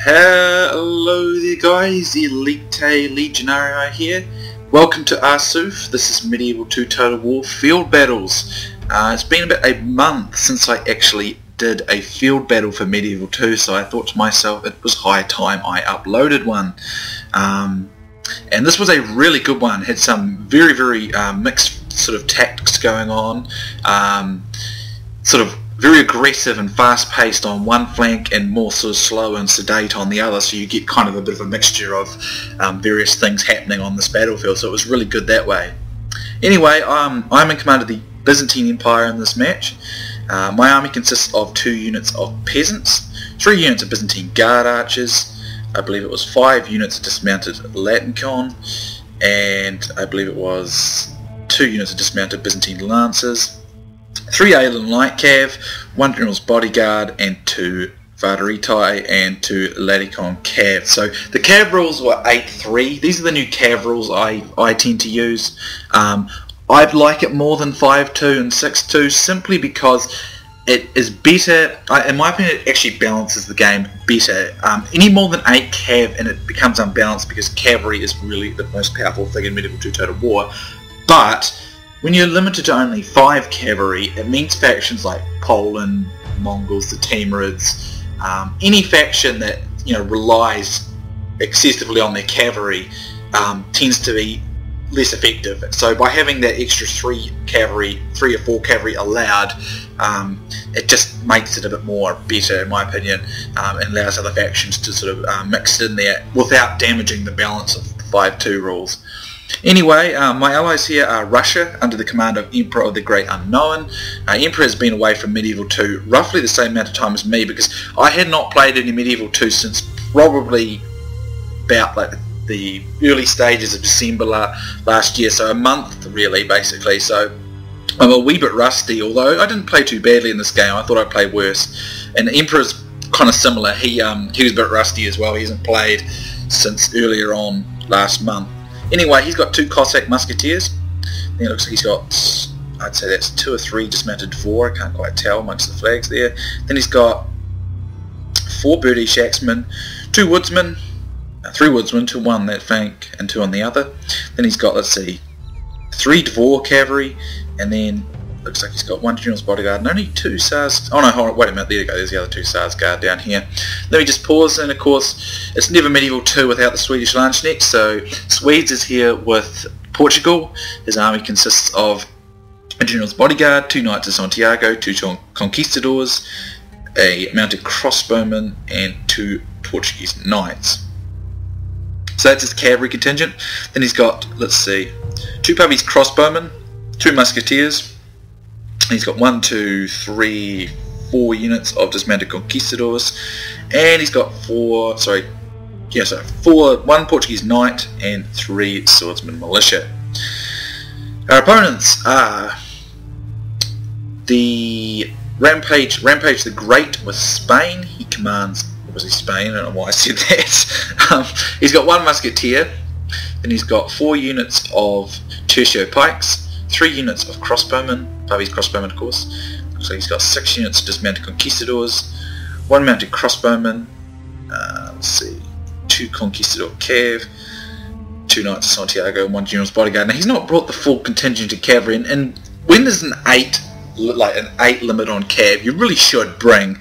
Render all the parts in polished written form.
Hello there guys, Elita Legionarii here. Welcome to Arsuf. This is Medieval 2 Total War Field Battles. It's been about a month since I actually did a field battle for Medieval 2, so I thought to myself it was high time I uploaded one. And this was a really good one. It had some very mixed sort of tactics going on. Sort of very aggressive and fast-paced on one flank and more sort of slow and sedate on the other, so you get kind of a bit of a mixture of various things happening on this battlefield, so it was really good that way. Anyway, I'm in command of the Byzantine Empire in this match. My army consists of 2 units of peasants, 3 units of Byzantine Guard archers, I believe it was 5 units of dismounted Landsknekt, and I believe it was 2 units of dismounted Byzantine lancers, 3 Aelan light cav, 1 general's bodyguard, and 2 Vateritai and 2 Ladikon cav. So the cav rules were 8-3. These are the new cav rules I tend to use. I'd like it more than 5-2 and 6-2 simply because it is better. In my opinion, it actually balances the game better. Any more than 8 cav and it becomes unbalanced because cavalry is really the most powerful thing in Medieval 2 Total War. But when you're limited to only 5 cavalry, it means factions like Poland, Mongols, the Timurids, any faction that relies excessively on their cavalry tends to be less effective. So by having that extra 3 or 4 cavalry allowed, it just makes it a bit more better in my opinion, and allows other factions to sort of mix in there without damaging the balance of the 5-2 rules. Anyway, my allies here are Russia under the command of Emperor of the Great Unknown. Emperor has been away from Medieval 2 roughly the same amount of time as me because I had not played any Medieval 2 since probably about like the early stages of December last year, so a month really basically, so I'm a wee bit rusty, although I didn't play too badly in this game. I thought I'd play worse, and Emperor's kind of similar. He was a bit rusty as well. He hasn't played since earlier on last month. Anyway, he's got 2 Cossack musketeers. Then it looks like he's got, I'd say that's 2 or 3 dismounted dvor, I can't quite tell amongst the flags there. Then he's got 4 British axemen, 2 woodsmen, 3 woodsmen, 2 on one that flank and 2 on the other. Then he's got, let's see, 3 dvor cavalry, and then looks like he's got 1 general's bodyguard and only 2 SARS. Oh no, hold on, wait a minute, there you go, there's the other 2 SARS guard down here. Let me just pause, and of course, it's never Medieval 2 without the SwedishLandsknekt, so Swedes is here with Portugal. His army consists of a general's bodyguard, 2 knights of Santiago, 2 conquistadors, a mounted crossbowman, and 2 Portuguese knights. So that's his cavalry contingent. Then he's got, let's see, 2 puppies crossbowmen, 2 musketeers. He's got 1, 2, 3, 4 units of dismounted conquistadors, and he's got 1 Portuguese knight and 3 swordsman militia. Our opponents are the Rampage the Great-Spain. He commands, obviously Spain, I don't know why I said that. He's got 1 musketeer, then he's got 4 units of tercio pikes, 3 units of crossbowmen, Puppies crossbowmen of course. So he's got 6 units of dismounted conquistadors, 1 mounted crossbowman, let's see, 2 conquistador cav, 2 knights of Santiago, and 1 general's bodyguard. Now he's not brought the full contingent of cavalry, and when there's an 8 limit on cav, you really should bring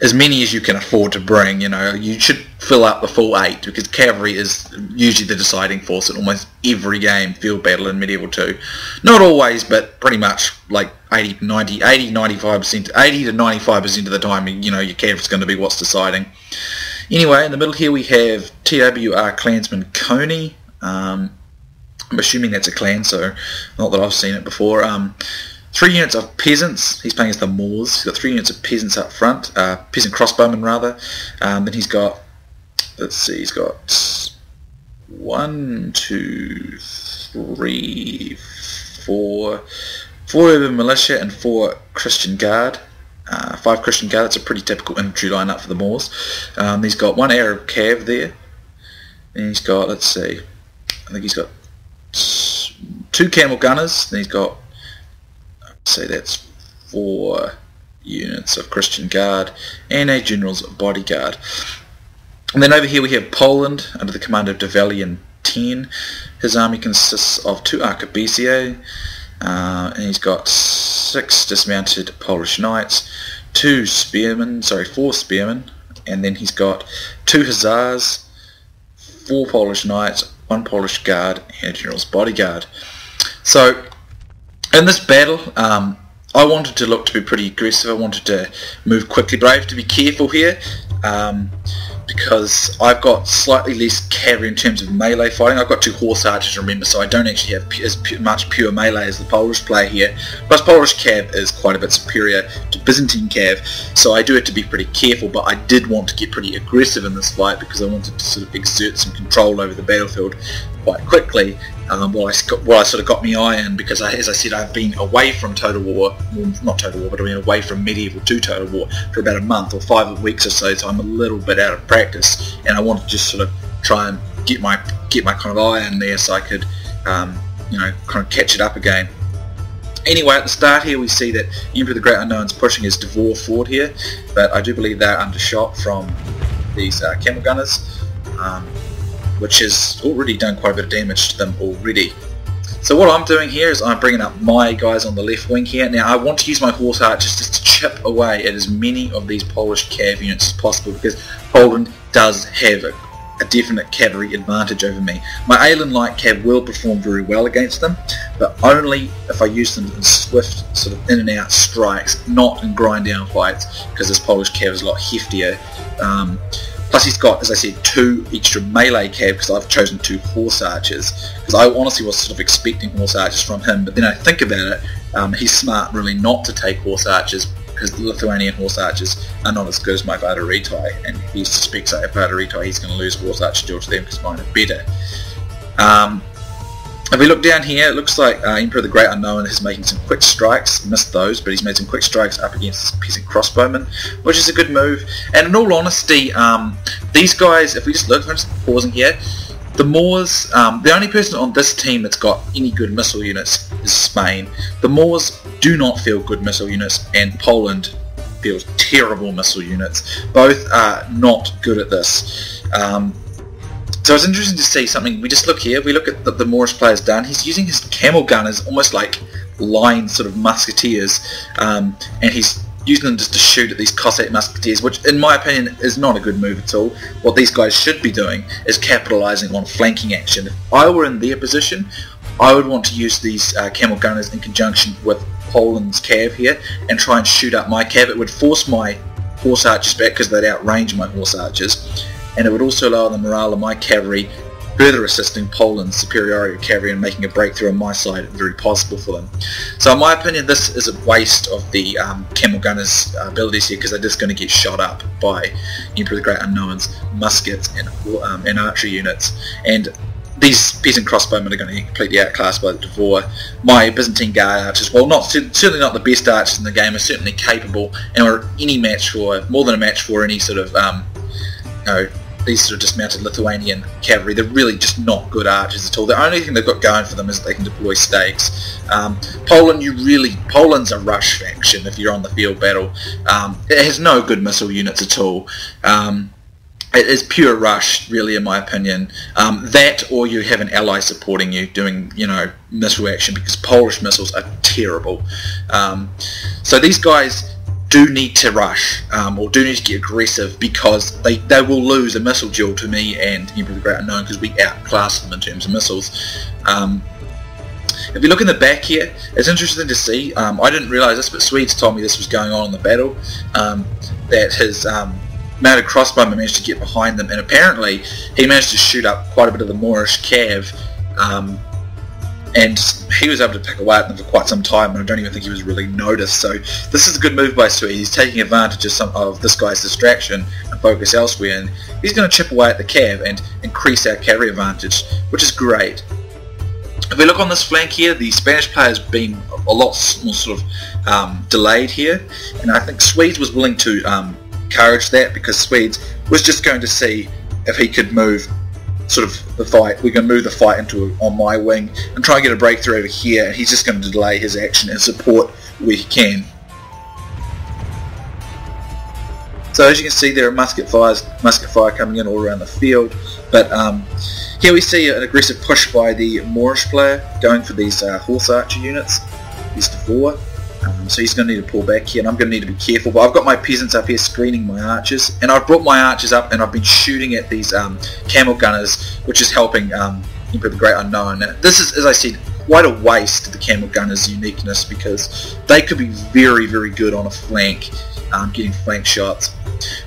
as many as you can afford to bring. You should fill up the full 8 because cavalry is usually the deciding force in almost every game field battle in Medieval 2. Not always, but pretty much like 80 to 95% of the time, your cavalry's going to be what's deciding. Anyway, in the middle here we have TWR clansman Konie. I'm assuming that's a clan, so not that I've seen it before. 3 units of peasants. He's playing as the Moors. He's got 3 units of peasants up front, peasant crossbowmen rather. Then he's got, let's see, he's got 1, 2, 3, 4 urban militia and 4 Christian guard. 5 Christian guard. That's a pretty typical infantry lineup for the Moors. He's got 1 Arab cav there. And he's got, let's see, I think he's got 2 camel gunners. Then he's got, say that's 4 units of Christian Guard and a General's Bodyguard. And then over here we have Poland under the command of Devalian 10. His army consists of 2 arquebusiers, and he's got 6 dismounted Polish knights, 4 spearmen, and then he's got 2 hussars, 4 Polish knights, 1 Polish guard, and a general's bodyguard. So in this battle, I wanted to look to be pretty aggressive. I wanted to move quickly, but I have to be careful here because I've got slightly less cavalry in terms of melee fighting. I've got 2 horse archers, remember, so I don't actually have as much pure melee as the Polish player here. Plus Polish cav is quite a bit superior to Byzantine cav, so I do have to be pretty careful, but I did want to get pretty aggressive in this fight because I wanted to sort of exert some control over the battlefield quite quickly, while I sort of got my eye in, because as I said, I've been away from Total War, well, not Total War, but I've been away from Medieval to Total War for about a month or 5 weeks or so I'm a little bit out of practice, and I wanted to just sort of try and get my kind of eye in there so I could you know, kind of catch it up again. Anyway, at the start here we see that Emperor the Great Unknown's pushing his Devor forward here, but I do believe they're undershot from these camel gunners, which has already done quite a bit of damage to them already. So what I'm doing here is I'm bringing up my guys on the left wing here. Now I want to use my horse archers just to chip away at as many of these Polish cav units as possible, because Poland does have a definite cavalry advantage over me. My Alan light cav will perform very well against them, but only if I use them in swift sort of in and out strikes, not in grind down fights, because this Polish cav is a lot heftier. Plus he's got, as I said, 2 extra melee cav because I've chosen 2 horse archers, because I honestly was sort of expecting horse archers from him, but then I think about it, he's smart really not to take horse archers, because the Lithuanian horse archers are not as good as my Vardaritai, and he suspects that at Vardaritai he's going to lose a horse archer duel to them because mine are better. If we look down here, it looks like Emperor the Great Unknown is making some quick strikes. Missed those, but he's made some quick strikes up against this peasant crossbowman, which is a good move. And in all honesty, these guys, if we just look, I'm just pausing here, the Moors, the only person on this team that's got any good missile units is Spain. The Moors do not field good missile units, and Poland fields terrible missile units. Both are not good at this. So it's interesting to see something. We just look here, we look at the Moorish player's done. He's using his camel gunners almost like line sort of musketeers, and he's using them just to shoot at these Cossack musketeers, which in my opinion is not a good move at all. What these guys should be doing is capitalising on flanking action. If I were in their position, I would want to use these camel gunners in conjunction with Poland's cav here and try and shoot up my cav. It would force my horse archers back because they'd outrange my horse archers, and it would also lower the morale of my cavalry, further assisting Poland's superiority of cavalry and making a breakthrough on my side very possible for them. So in my opinion, this is a waste of the camel gunners' abilities here, because they're just going to get shot up by Emperor the Great Unknown's muskets and archery units, and these peasant crossbowmen are going to get completely outclassed by the Devor. My Byzantine guard archers, well, certainly not the best archers in the game, are certainly capable and are any match for, more than a match for any sort of these sort of dismounted Lithuanian cavalry. They're really just not good archers at all. The only thing they've got going for them is they can deploy stakes. Poland's a rush faction if you're on the field battle. It has no good missile units at all. It is pure rush, really, in my opinion. That, or you have an ally supporting you doing, missile action, because Polish missiles are terrible. So these guys do need to rush, or do need to get aggressive, because they will lose a missile duel to me and Emperor the Great Unknown, because we outclass them in terms of missiles. If you look in the back here, it's interesting to see, I didn't realise this, but Swedes told me this was going on in the battle, that his mounted crossbowman managed to get behind them, and apparently he managed to shoot up quite a bit of the Moorish cav, and he was able to pick away at them for quite some time, and I don't even think he was really noticed. So this is a good move by Swede. He's taking advantage of this guy's distraction and focus elsewhere, and he's going to chip away at the cav and increase our cavalry advantage, which is great. If we look on this flank here, the Spanish player's been a lot more sort of delayed here, and I think Swedes was willing to encourage that, because Swedes was just going to see if he could move sort of the fight. We're going to move the fight on my wing and try and get a breakthrough over here, and he's just going to delay his action and support where he can. So as you can see, there are musket fire coming in all around the field. But here we see an aggressive push by the Moorish player going for these horse archer units, these Devor. So he's going to need to pull back here, and I'm going to need to be careful. But I've got my peasants up here screening my archers, and I've brought my archers up, and I've been shooting at these camel gunners, which is helping Emperor the Great Unknown. Now, this is, as I said, quite a waste of the camel gunners' uniqueness, because they could be very, very good on a flank, getting flank shots.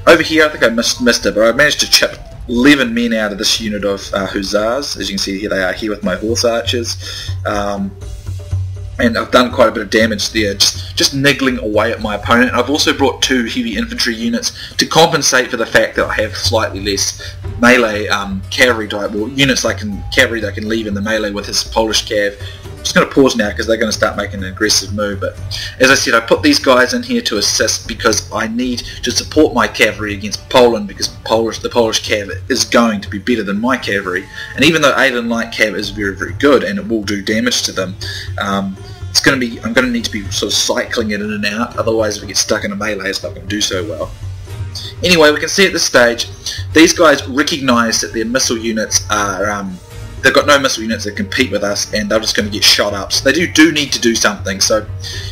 Over here, I think I missed it, but I managed to chip 11 men out of this unit of hussars. As you can see here, they are here with my horse archers. And I've done quite a bit of damage there, just niggling away at my opponent. I've also brought 2 heavy infantry units to compensate for the fact that I have slightly less melee cavalry type, or units cavalry that I can leave in the melee with his Polish cav. I'm just going to pause now because they're going to start making an aggressive move. But as I said, I put these guys in here to assist because I need to support my cavalry against Poland, because the Polish cav is going to be better than my cavalry. And even though Alien Light cav is very, very good and it will do damage to them, I'm going to need to be sort of cycling it in and out. Otherwise, if it gets stuck in a melee, it's not going to do so well. Anyway, we can see at this stage, these guys recognise that their missile units are they've got no missile units that compete with us, and they're just going to get shot up. So they do need to do something. So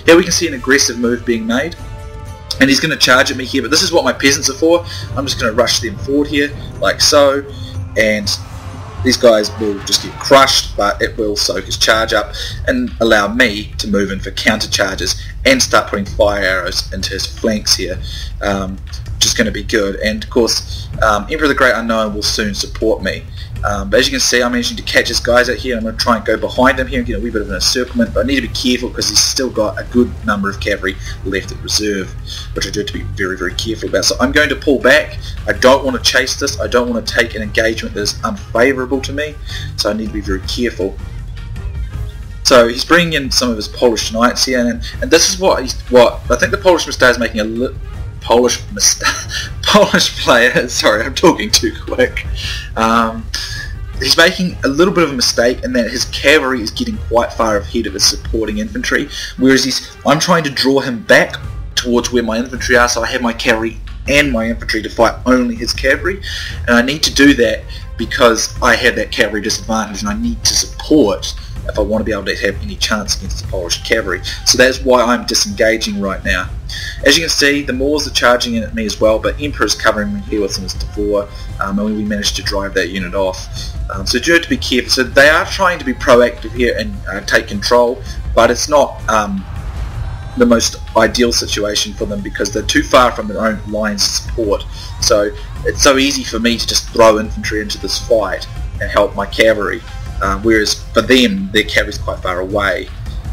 here we can see an aggressive move being made, and he's going to charge at me here. But this is what my peasants are for. I'm just going to rush them forward here, like so, and these guys will just get crushed, but it will soak his charge up and allow me to move in for counter charges and start putting fire arrows into his flanks here, which is going to be good. And of course, Emperor the Great Unknown will soon support me. But as you can see, I'm managing to catch his guys out here. I'm going to try and go behind him here and get a wee bit of an encirclement, but I need to be careful because he's still got a good number of cavalry left at reserve, which I do have to be very, very careful about. So I'm going to pull back. I don't want to chase this. I don't want to take an engagement that is unfavourable to me, so I need to be very careful. So he's bringing in some of his Polish knights here, and this is what I think the Polish Mustard is making a Polish player, sorry, I'm talking too quick. He's making a little bit of a mistake in that his cavalry is getting quite far ahead of his supporting infantry, whereas I'm trying to draw him back towards where my infantry are, so I have my cavalry and my infantry to fight only his cavalry, and I need to do that because I have that cavalry disadvantage, and I need to support if I want to be able to have any chance against the Polish cavalry. So that's why I'm disengaging right now. As you can see, the Moors are charging in at me as well, but Emperor's covering me here with some Devor, and we managed to drive that unit off. So you have to be careful. So they are trying to be proactive here and take control, but it's not the most ideal situation for them because they're too far from their own lines of support. So it's so easy for me to just throw infantry into this fight and help my cavalry. Whereas for them, their cavalry's quite far away.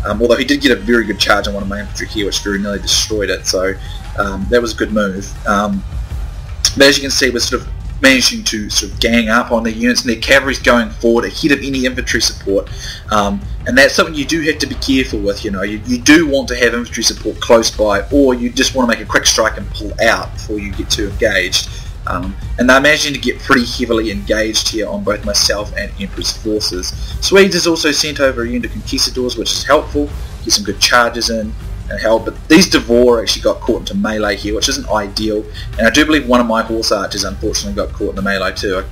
Although he did get a very good charge on one of my infantry here, which very nearly destroyed it, so that was a good move. But as you can see, we're sort of managing to sort of gang up on their units, and their cavalry's going forward ahead of any infantry support. And that's something you do have to be careful with. You know, you do want to have infantry support close by, or you just want to make a quick strike and pull out before you get too engaged. And they're managing to get pretty heavily engaged here on both myself and Emperor's forces. Swedes has also sent over a unit of conquistadors, which is helpful, get some good charges in and help, but these Devor actually got caught into melee here, which isn't ideal, and I do believe one of my horse archers unfortunately got caught in the melee too.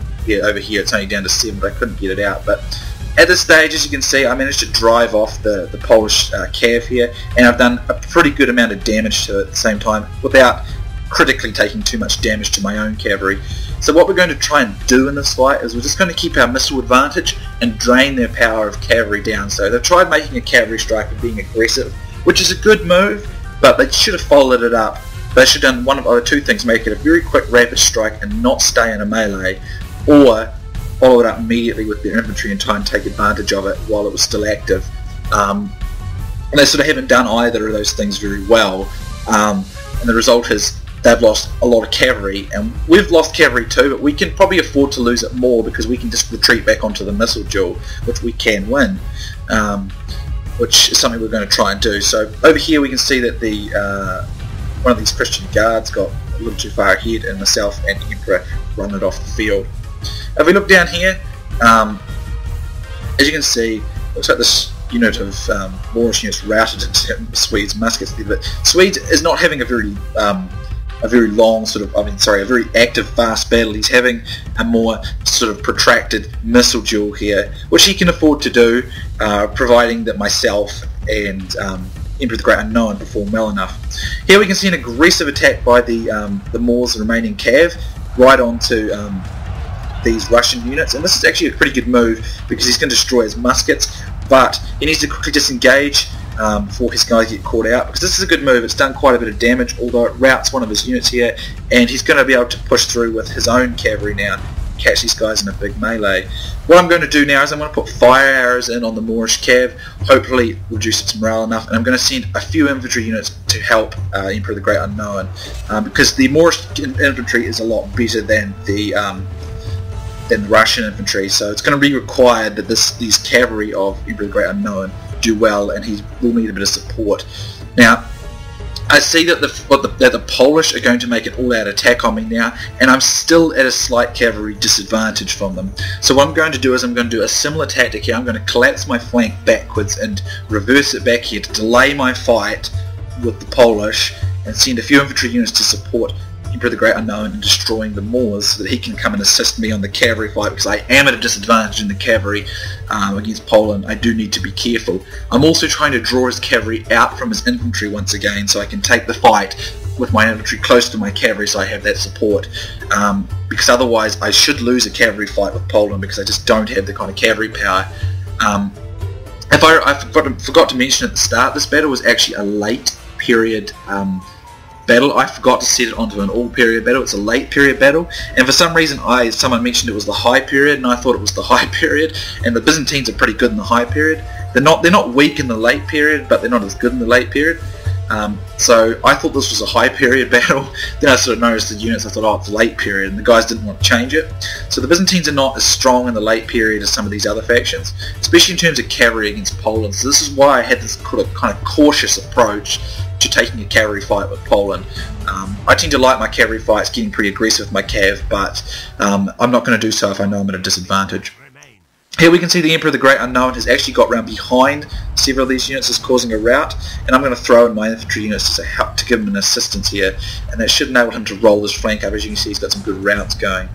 Over here it's only down to 7, but I couldn't get it out. But at this stage, as you can see, I managed to drive off the Polish cav here, and I've done a pretty good amount of damage to it at the same time without critically taking too much damage to my own cavalry. So what we're going to try and do in this fight is we're just going to keep our missile advantage and drain their power of cavalry down. So they've tried making a cavalry strike and being aggressive, which is a good move, but they should have followed it up. They should have done one of either two things: make it a very quick rapid strike and not stay in a melee, or follow it up immediately with their infantry and try and take advantage of it while it was still active. And they sort of haven't done either of those things very well, and the result is they've lost a lot of cavalry, and we've lost cavalry too, but we can probably afford to lose it more because we can just retreat back onto the missile duel, which we can win, which is something we're going to try and do. So over here we can see that the one of these Christian guards got a little too far ahead, and myself and Emperor run it off the field. If we look down here, as you can see, looks like this unit of Moorish units routed into Swedes' muskets there, but Swedes is not having a very a very long a very active, fast battle. He's having a more sort of protracted missile duel here, which he can afford to do, providing that myself and Emperor the Great Unknown perform well enough. Here we can see an aggressive attack by the Moors' remaining cav right onto these Russian units, and this is actually a pretty good move because he's going to destroy his muskets, but he needs to quickly disengage before his guys get caught out, because this is a good move. It's done quite a bit of damage, although it routs one of his units here, and he's going to be able to push through with his own cavalry now, catch these guys in a big melee. What I'm going to do now is I'm going to put fire arrows in on the Moorish cav, hopefully reduce its morale enough, and I'm going to send a few infantry units to help Emperor the Great Unknown, because the Moorish infantry is a lot better than the Russian infantry, so it's going to be required that these cavalry of Emperor the Great Unknown do well, and he will need a bit of support. Now, I see that the Polish are going to make an all-out attack on me now, and I'm still at a slight cavalry disadvantage from them. So what I'm going to do is I'm going to do a similar tactic here. I'm going to collapse my flank backwards and reverse it back here to delay my fight with the Polish and send a few infantry units to support Emperor the Great Unknown in destroying the Moors, so that he can come and assist me on the cavalry fight, because I am at a disadvantage in the cavalry against Poland. I do need to be careful. I'm also trying to draw his cavalry out from his infantry once again, so I can take the fight with my infantry close to my cavalry, so I have that support, because otherwise I should lose a cavalry fight with Poland, because I just don't have the kind of cavalry power. I forgot to mention at the start, this battle was actually a late period battle. I forgot to set it onto an all-period battle. It's a late period battle, and for some reason someone mentioned it was the high period, and I thought it was the high period. And the Byzantines are pretty good in the high period. They're not weak in the late period, but they're not as good in the late period. So I thought this was a high period battle. Then I sort of noticed the units. I thought, oh, it's late period, and the guys didn't want to change it. So the Byzantines are not as strong in the late period as some of these other factions, especially in terms of cavalry against Poland. So this is why I had this kind of cautious approach to taking a cavalry fight with Poland. I tend to like my cavalry fights getting pretty aggressive with my cav, but I'm not going to do so if I know I'm at a disadvantage. Here we can see the Emperor of the Great Unknown has actually got round behind several of these units, is causing a rout, and I'm going to throw in my infantry units to help to give him an assistance here, and that should enable him to roll his flank up. As you can see, he's got some good routs going.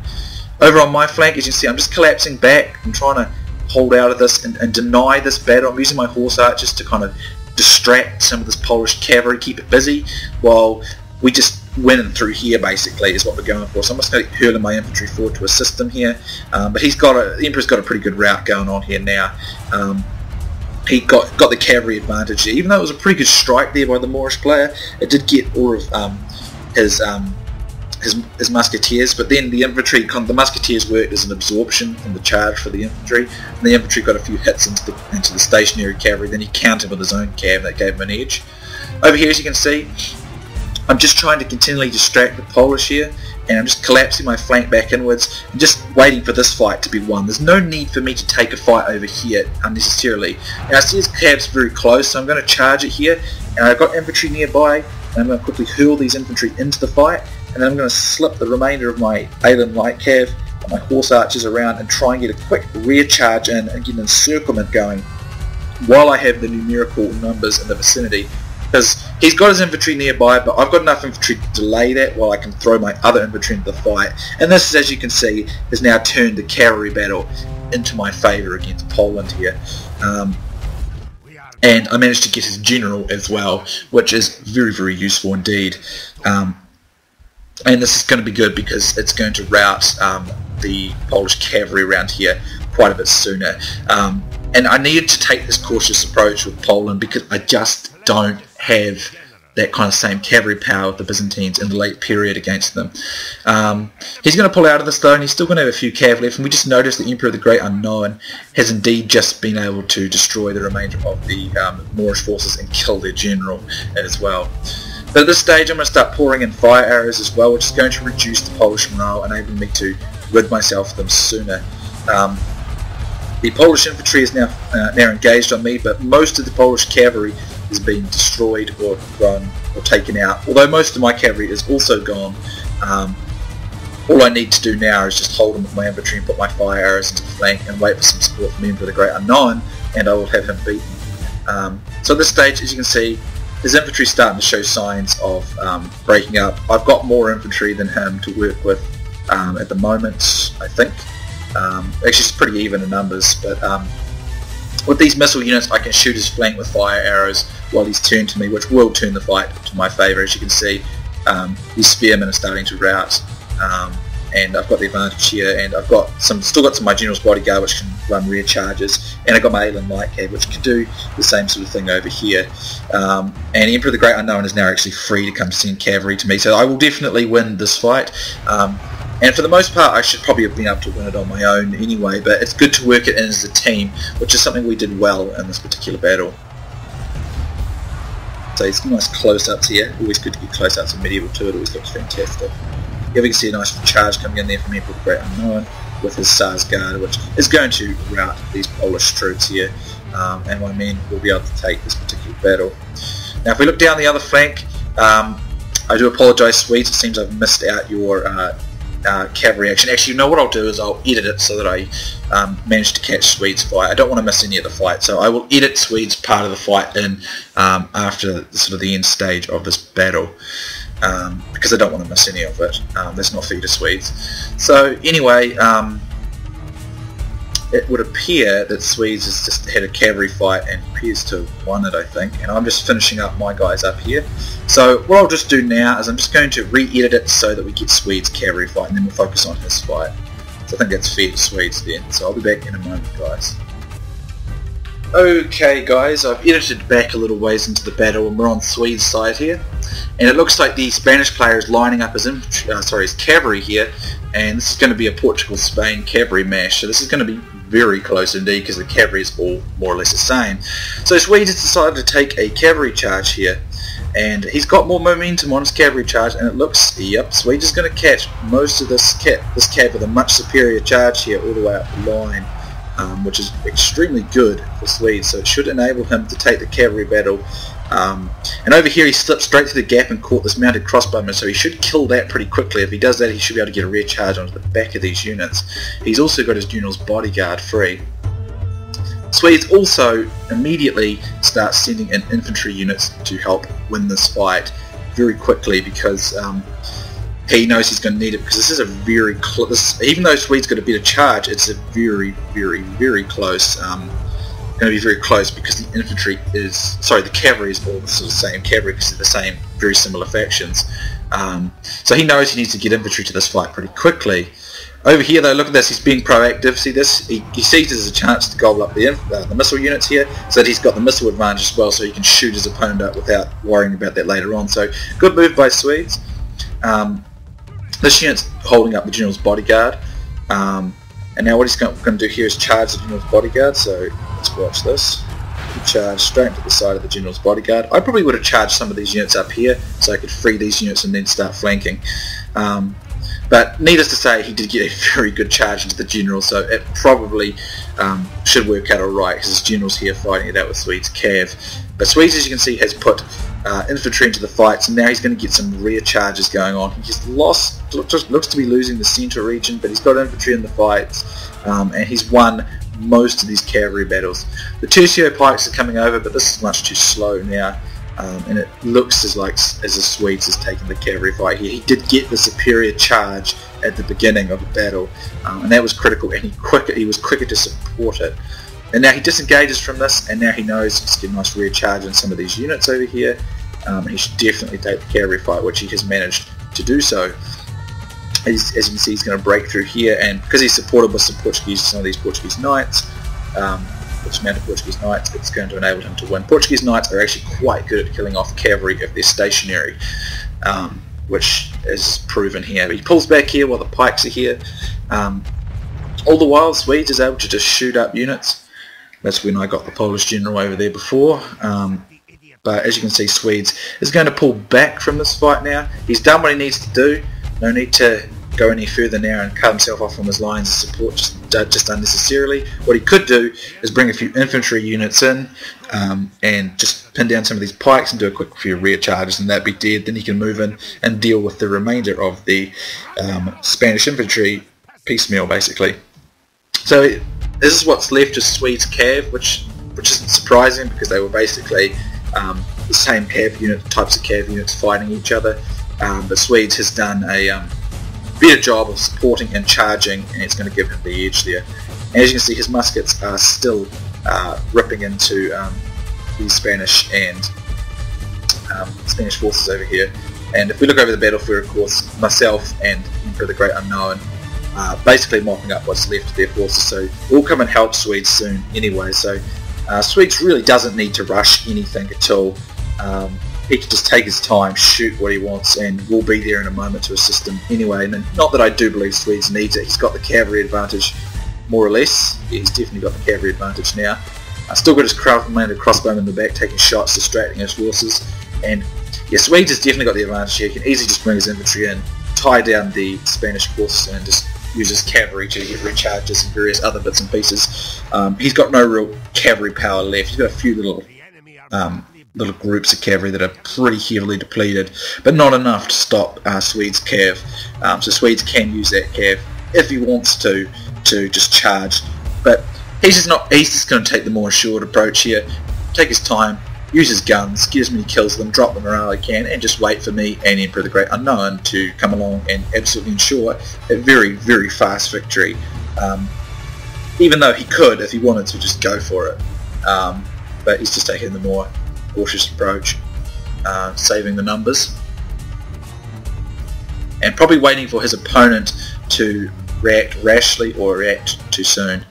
Over on my flank, as you can see, I'm just collapsing back. I'm trying to hold out of this and deny this battle. I'm using my horse archers to kind of distract some of this Polish cavalry, keep it busy, while we just win through here, basically, is what we're going for. So I'm just going to hurl my infantry forward to assist him here, but the Emperor's got a pretty good rout going on here now. He got the cavalry advantage here. Even though it was a pretty good strike there by the Moorish player, it did get all of his musketeers, but then the musketeers worked as an absorption from the charge for the infantry, and the infantry got a few hits into the stationary cavalry. Then he countered with his own cav, that gave him an edge. Over here, as you can see, I'm just trying to continually distract the Polish here, and I'm just collapsing my flank back inwards and just waiting for this fight to be won. There's no need for me to take a fight over here unnecessarily. Now I see his cav's very close, so I'm going to charge it here, and I've got infantry nearby, and I'm going to quickly hurl these infantry into the fight, and then I'm going to slip the remainder of my Alien light cav and my horse archers around and try and get a quick rear charge in and get an encirclement going while I have the numerical numbers in the vicinity. Because he's got his infantry nearby, but I've got enough infantry to delay that while I can throw my other infantry into the fight. And this, as you can see, has now turned the cavalry battle into my favour against Poland here. And I managed to get his general as well, which is very, very useful indeed. And this is going to be good because it's going to rout the Polish cavalry around here quite a bit sooner. And I needed to take this cautious approach with Poland because I just don't have that kind of same cavalry power with the Byzantines in the late period against them. He's going to pull out of this though, and he's still going to have a few cav left, and we just noticed the Emperor of the Great Unknown has indeed just been able to destroy the remainder of the Moorish forces and kill their general as well. But at this stage I'm going to start pouring in fire arrows as well, which is going to reduce the Polish morale, enabling me to rid myself of them sooner. The Polish infantry is now engaged on me, but most of the Polish cavalry has been destroyed or run or taken out. Although most of my cavalry is also gone, all I need to do now is just hold him with my infantry and put my fire arrows into the flank and wait for some support from the Emperor of the Great Unknown, and I will have him beaten. So at this stage, as you can see, his infantry's starting to show signs of breaking up. I've got more infantry than him to work with at the moment, I think. Actually, it's pretty even in numbers, but with these missile units I can shoot his flank with fire arrows while he's turned to me, which will turn the fight to my favour. As you can see, these spearmen are starting to rout, and I've got the advantage here, and I've got still got some of my general's bodyguard which can run rear charges, and I've got my Alien Light Cab which can do the same sort of thing over here. And Emperor the Great Unknown is now actually free to come send cavalry to me, so I will definitely win this fight. And for the most part I should probably have been able to win it on my own anyway, but it's good to work it in as a team, which is something we did well in this particular battle. So it's nice close-ups here. Always good to get close-ups in Medieval 2, it always looks fantastic. Here we can see a nice charge coming in there from Emperor the Great Unknown with his Tsar's Guard, which is going to rout these Polish troops here, and my men will be able to take this particular battle. Now if we look down the other flank, I do apologise Swedes, it seems I've missed out your cavalry action. Actually, you know what I'll do is I'll edit it so that I manage to catch Swedes' fight. I don't want to miss any of the fight, so I will edit Swedes' part of the fight in after sort of the end stage of this battle, because I don't want to miss any of it. That's not fair to Swedes. So anyway, it would appear that Swedes has just had a cavalry fight and appears to have won it, I think, and I'm just finishing up my guys up here. So what I'll just do now is I'm just going to re-edit it so that we get Swedes' cavalry fight, and then we'll focus on his fight. So I think that's fair to Swedes then, so I'll be back in a moment, guys. Okay guys, I've edited back a little ways into the battle and we're on Swedes' side here, and it looks like the Spanish player is lining up his cavalry here, and this is going to be a Portugal-Spain cavalry mash, so this is going to be very close indeed because the cavalry is all more or less the same. So Swedes has decided to take a cavalry charge here, and he's got more momentum on his cavalry charge, and it looks, yep, Swedes is going to catch most of this cav with a much superior charge here all the way up the line, which is extremely good for Swedes, so it should enable him to take the cavalry battle. And over here he slipped straight through the gap and caught this mounted crossbowman, so he should kill that pretty quickly. If he does that, he should be able to get a rear charge onto the back of these units. He's also got his general's bodyguard free. Swedes also immediately start sending in infantry units to help win this fight very quickly, because he knows he's going to need it, because this is a very close, even though Swedes got a better charge, it's a very, very, very close, going to be very close, because the infantry is, sorry, the cavalry is all the sort of same cavalry, because they're the same, very similar factions. So he knows he needs to get infantry to this fight pretty quickly. Over here though, look at this, he's being proactive. See this? He sees it as a chance to gobble up the missile units here, so that he's got the missile advantage as well, so he can shoot his opponent up without worrying about that later on. So good move by Swedes. This unit's holding up the general's bodyguard, and now what he's going to do here is charge the general's bodyguard. So let's watch this. He charged straight into the side of the general's bodyguard. I probably would have charged some of these units up here so I could free these units and then start flanking. But needless to say, he did get a very good charge into the general, so it probably should work out alright, because his general's here fighting it out with Swedes' cav. But Swedes, as you can see, has put infantry into the fight, so now he's going to get some rear charges going on. He's lost, looks to be losing the centre region, but he's got infantry in the fights, and he's won most of these cavalry battles. The Tercio pikes are coming over, but this is much too slow now. And it looks as the Swedes has taken the cavalry fight here. He did get the superior charge at the beginning of the battle, and that was critical, and he was quicker to support it. And now he disengages from this, and now he knows he's getting a nice rear charge in some of these units over here. He should definitely take the cavalry fight, which he has managed to do so. As you can see, he's going to break through here, and because he's supported with some of these Portuguese knights, which mounted Portuguese knights, it's going to enable him to win. Portuguese knights are actually quite good at killing off cavalry if they're stationary, which is proven here. But he pulls back here while the pikes are here. All the while, Swedes is able to just shoot up units. That's when I got the Polish general over there before. But as you can see, Swedes is going to pull back from this fight now. He's done what he needs to do. No need to go any further now and cut himself off from his lines of support just unnecessarily. What he could do is bring a few infantry units in and just pin down some of these pikes and do a quick few rear charges, and that'd be dead. Then he can move in and deal with the remainder of the Spanish infantry piecemeal, basically. So this is what's left of Swedes' cav, which isn't surprising, because they were basically the same types of cav units fighting each other, but Swedes has done a better job of supporting and charging, and it's going to give him the edge there. And as you can see, his muskets are still ripping into the Spanish forces over here. And if we look over the battlefield, of course, myself and Emperor the Great Unknown basically mopping up what's left of their forces, so we'll come and help Swedes soon anyway. So Swedes really doesn't need to rush anything at all. He can just take his time, shoot what he wants, and we'll be there in a moment to assist him anyway. And not that I do believe Swedes needs it. He's got the cavalry advantage, more or less. Yeah, he's definitely got the cavalry advantage now. Still got his mounted crossbowman in the back, taking shots, distracting his forces. And yeah, Swedes has definitely got the advantage here. He can easily just bring his infantry in, tie down the Spanish forces, and just use his cavalry to get recharges and various other bits and pieces. He's got no real cavalry power left. He's got a few little groups of cavalry that are pretty heavily depleted, but not enough to stop Swedes' cav. So Swedes can use that cav if he wants to just charge, but he's just going to take the more assured approach here, take his time, use his guns, get as many kills of them, drop them around he can, and just wait for me and Emperor the Great Unknown to come along and absolutely ensure a very, very fast victory. Even though he could, if he wanted to, just go for it. But he's just taking the more cautious approach, saving the numbers, and probably waiting for his opponent to react rashly or react too soon.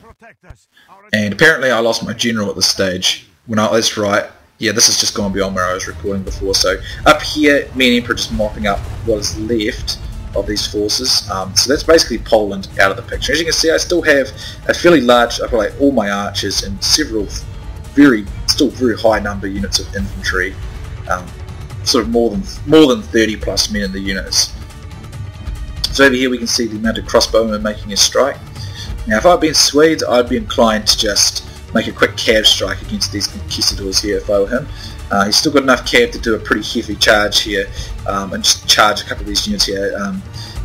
And apparently I lost my general at this stage. That's right. Yeah, this has just gone beyond where I was recording before. So up here, me and Emperor just mopping up what is left of these forces. So that's basically Poland out of the picture. As you can see, I still have a fairly large, I've got like all my archers and several still very high number units of infantry. Sort of more than 30 plus men in the units. So over here we can see the mounted crossbowman making a strike. Now if I'd been Swedes, I'd be inclined to just make a quick cav strike against these conquistadors here if I were him. He's still got enough cav to do a pretty heavy charge here, and just charge a couple of these units here.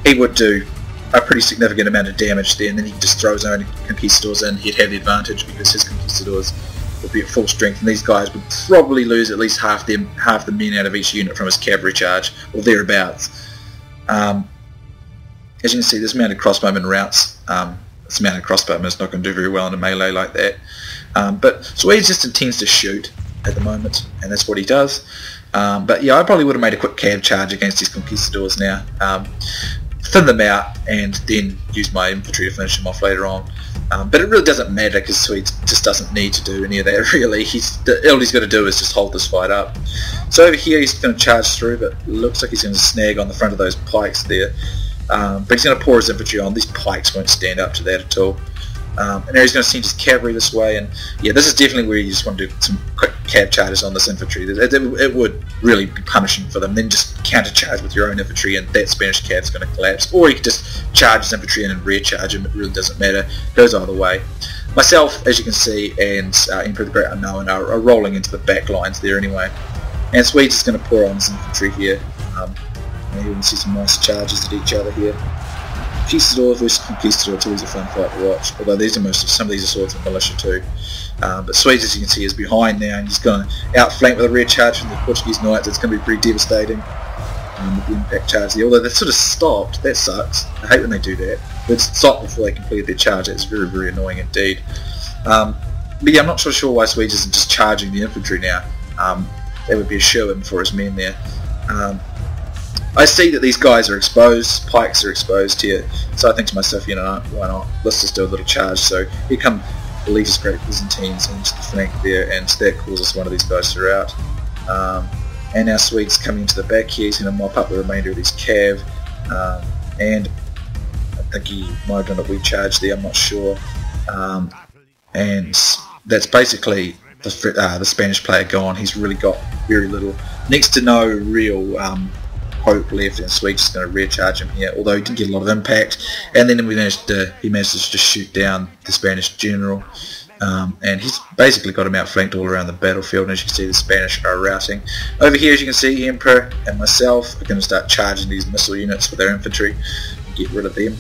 He would do a pretty significant amount of damage there, and then he just throws his own conquistadors in. He'd have the advantage because his conquistadors would be at full strength, and these guys would probably lose at least half the men out of each unit from his cavalry charge, or thereabouts. As you can see, this mounted crossbowman routes. This mounted crossbowman is not going to do very well in a melee like that. But Swedes just intends to shoot at the moment, and that's what he does. But yeah, I probably would have made a quick cav charge against these conquistadors now. Thin them out, and then use my infantry to finish them off later on. But it really doesn't matter because Swedes just doesn't need to do any of that really. All he's got to do is just hold this fight up. So over here he's going to charge through, but it looks like he's going to snag on the front of those pikes there. But he's going to pour his infantry on. These pikes won't stand up to that at all. And now he's going to send his cavalry this way, and yeah, this is definitely where you just want to do some quick cav charges on this infantry. It would really be punishing for them. Then just counter charge with your own infantry, and that Spanish cav is going to collapse. Or you could just charge his infantry in and rear charge him. It really doesn't matter. It goes either way. Myself, as you can see, and Emperor the Great Unknown are rolling into the back lines there anyway. And Swedes is going to pour on his infantry here. And you can see some nice charges at each other here. Conquistador versus Conquistador, it's always a fun fight to watch, although some of these are swords of militia too. But Swedes, as you can see, is behind now, and he's going to outflank with a rear charge from the Portuguese Knights. It's going to be pretty devastating with the impact charge there, although they've sort of stopped. That sucks. I hate when they do that. They've stopped before they completed their charge. That's very, very annoying indeed. But yeah, I'm not so sure why Swedes isn't just charging the infantry now. That would be a show-in for his men there. I see that these guys are exposed, pikes are exposed here, so I think to myself, you know, why not? Let's just do a little charge. So here come Elita's Great Byzantines into the flank there, and that causes one of these guys to rout. And now Swedes coming into the back here. He's going to mop up the remainder of his cav, and I think he might have done a wee charge there, I'm not sure. And that's basically the Spanish player gone. He's really got very little, next to no real hope left, and Swedes is going to rear charge him here, although he didn't get a lot of impact. And then he managed to just shoot down the Spanish general, and he's basically got him outflanked all around the battlefield. And as you can see, the Spanish are routing. Over here, as you can see, Emperor and myself are going to start charging these missile units with their infantry and get rid of them.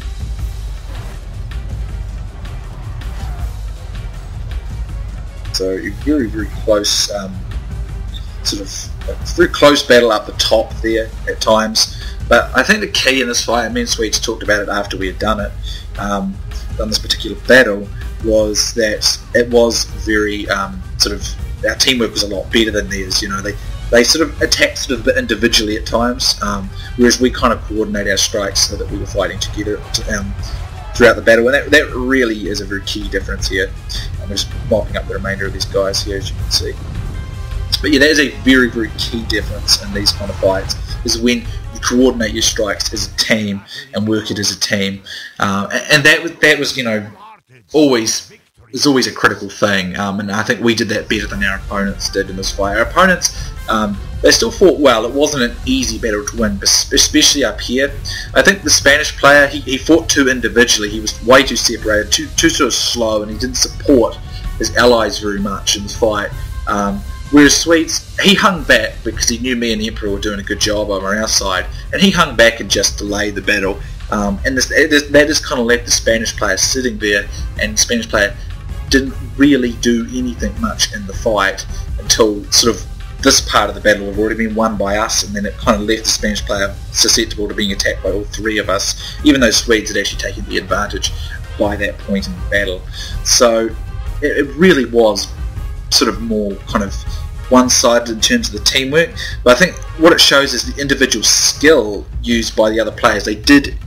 So you're very, very close sort of a very close battle up the top there at times. But I think the key in this fight, me and Swedes talked about it after we had done this particular battle, was that it was very sort of, our teamwork was a lot better than theirs. You know, they sort of attacked sort of a bit individually at times, whereas we kind of coordinate our strikes so that we were fighting together throughout the battle, and that really is a very key difference here. I'm just mopping up the remainder of these guys here, as you can see. But yeah, that is a very, very key difference in these kind of fights, is when you coordinate your strikes as a team and work it as a team, and that was, you know, always a critical thing, and I think we did that better than our opponents did in this fight. Our opponents, they still fought well. It wasn't an easy battle to win, especially up here. I think the Spanish player, he fought too individually. He was way too separated, too sort of slow, and he didn't support his allies very much in the fight. Whereas Swedes, he hung back because he knew me and the Emperor were doing a good job over on our side, and he hung back and just delayed the battle. And that just kind of left the Spanish player sitting there, and the Spanish player didn't really do anything much in the fight until sort of this part of the battle had already been won by us, and then it kind of left the Spanish player susceptible to being attacked by all three of us, even though Swedes had actually taken the advantage by that point in the battle. So it really was sort of more kind of one-sided in terms of the teamwork, but I think what it shows is the individual skill used by the other players. They did,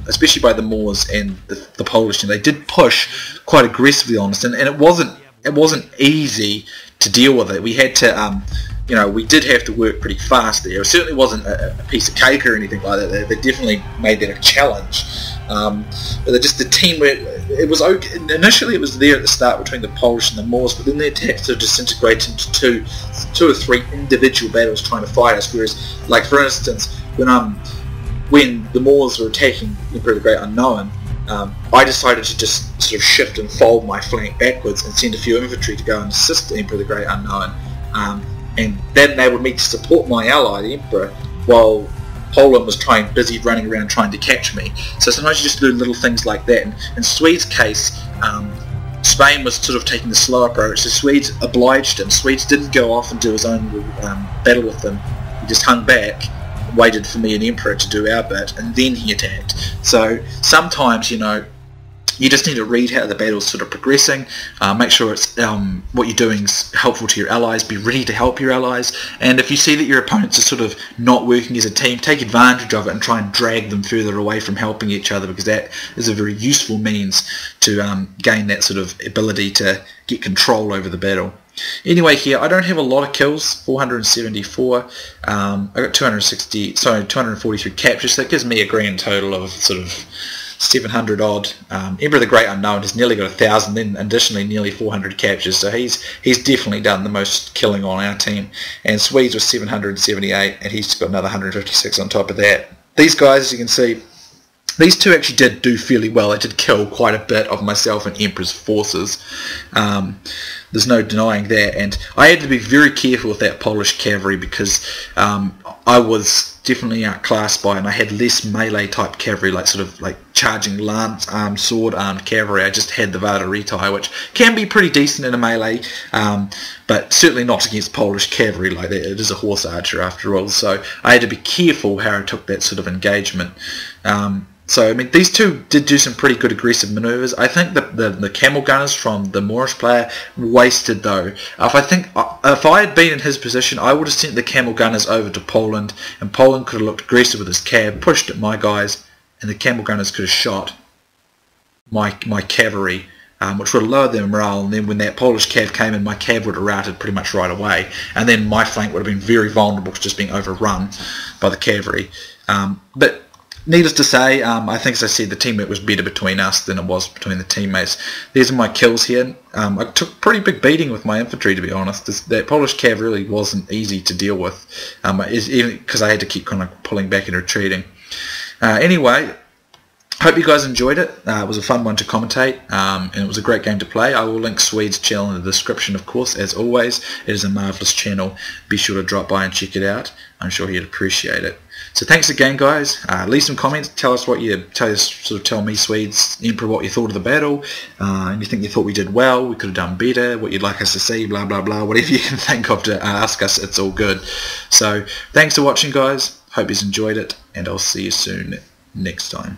especially by the Moors and the Polish team, they did push quite aggressively on us, and it wasn't easy to deal with it. We had to, you know, we did have to work pretty fast there. It certainly wasn't a piece of cake or anything like that. They definitely made that a challenge. But just the teamwork, it was okay. Initially it was there at the start between the Polish and the Moors, but then the attacks sort of disintegrated into two or three individual battles trying to fight us. Whereas, like for instance, when the Moors were attacking Emperor the Great Unknown, I decided to just sort of shift and fold my flank backwards and send a few infantry to go and assist the Emperor the Great Unknown, and that enabled me to support my ally, the Emperor, while Poland was busy running around trying to catch me. So sometimes you just do little things like that. And in Swedes' case, Spain was sort of taking the slow approach, so Swedes obliged him. Swedes didn't go off and do his own battle with them. He just hung back, waited for me and the Emperor to do our bit, and then he attacked. So sometimes, you know, you just need to read how the battle's sort of progressing, make sure it's what you're doing is helpful to your allies, be ready to help your allies, and if you see that your opponents are sort of not working as a team, take advantage of it and try and drag them further away from helping each other, because that is a very useful means to gain that sort of ability to get control over the battle. Anyway, here I don't have a lot of kills, 474. I got 243 captures, so that gives me a grand total of sort of 700 odd. Emperor the Great Unknown has nearly got 1,000, then additionally nearly 400 captures, so he's definitely done the most killing on our team. And Swedes was 778, and he's got another 156 on top of that. These guys, as you can see, these two actually did do fairly well. They did kill quite a bit of myself and Emperor's forces. There's no denying that, and I had to be very careful with that Polish cavalry because I was definitely outclassed by it, and I had less melee type cavalry, like sort of like charging lance armed, sword armed cavalry. I just had the Vada-Retai, which can be pretty decent in a melee, but certainly not against Polish cavalry like that. It is a horse archer after all, so I had to be careful how I took that sort of engagement. So, I mean, these two did do some pretty good aggressive manoeuvres. I think the camel gunners from the Moorish player wasted, though. If I had been in his position, I would have sent the camel gunners over to Poland, and Poland could have looked aggressive with his cav, pushed at my guys, and the camel gunners could have shot my cavalry, which would have lowered their morale, and then when that Polish cav came in, my cav would have routed pretty much right away, and then my flank would have been very vulnerable to just being overrun by the cavalry. But needless to say, I think, as I said, the teamwork was better between us than it was between the teammates. These are my kills here. I took a pretty big beating with my infantry, to be honest. That Polish cav really wasn't easy to deal with, even because I had to keep kind of pulling back and retreating. Anyway, hope you guys enjoyed it. It was a fun one to commentate, and it was a great game to play. I will link Swede's channel in the description, of course, as always. It is a marvellous channel. Be sure to drop by and check it out. I'm sure he'd appreciate it. So thanks again, guys. Leave some comments. Tell us what you tell me, Swedes Emperor, what you thought of the battle. Anything you thought we did well, we could have done better. What you'd like us to see, blah blah blah. Whatever you can think of to ask us, it's all good. So thanks for watching, guys. Hope you've enjoyed it, and I'll see you soon next time.